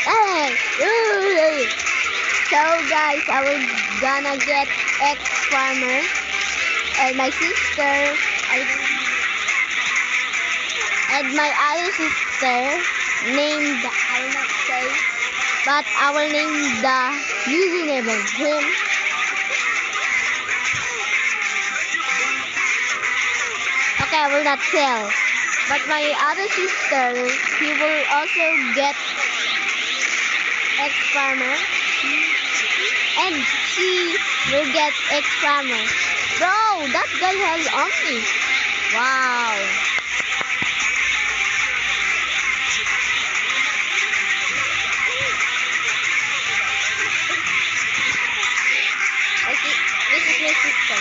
Hey. So guys, I will gonna get X farmer and my sister and my other sister named, I will not say, but I will name the username of him. Okay, I will not tell. But my other sister, he will also get X farmer. And she will get X farmer. Bro, that guy has Omni. Wow. Okay, this is my sister.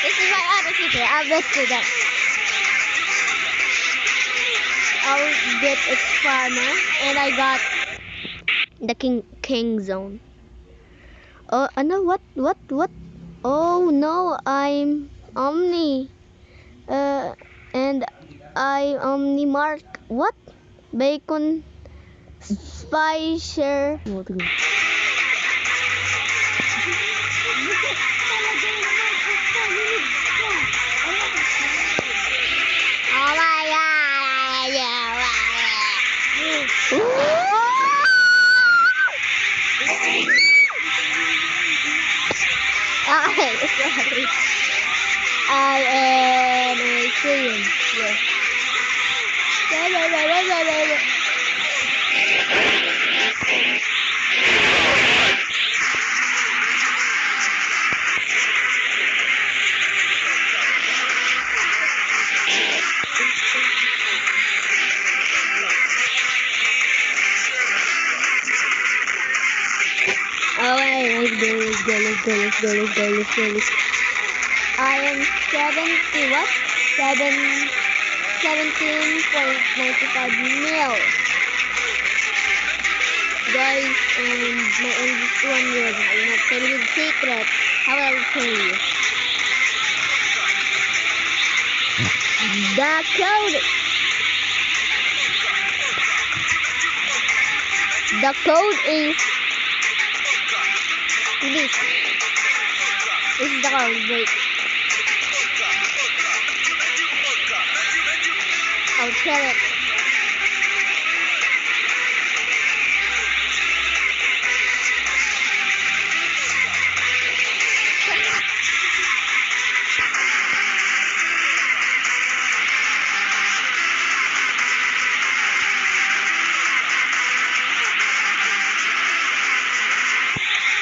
This is my other sister. I'll best do that. I'll get X farmer, and I got the king zone. Oh no, what? Oh no, I'm Omni. And I Omni Mark. What? Bacon Spicer. Oh my god. Sorry. I am a Syrian. Yes. Alright, let's go. I am 70, what? 17.95 mil. Guys, and my oldest 1 year, I will not tell you the secret. How will I tell you? The code. The code is this. This is the code. Wait. I'll tell it.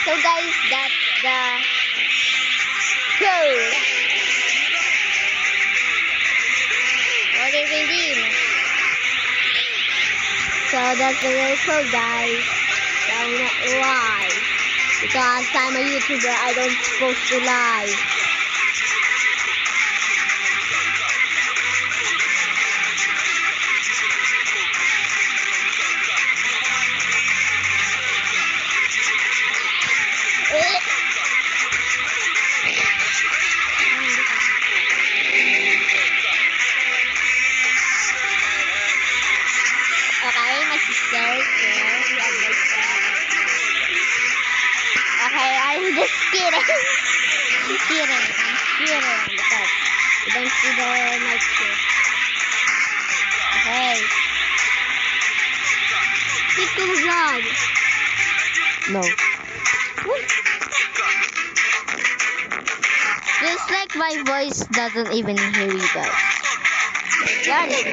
So guys, that's the code. What is redeem? So that's the real code, guys. I will not lie. Because I'm a YouTuber, I don't supposed to lie. Okay, my sister here. Okay, I'm just kidding. I'm kidding. Because you don't see the night shift. Okay. Speak to the vlog. No. Just like my voice doesn't even hear you guys. Got it.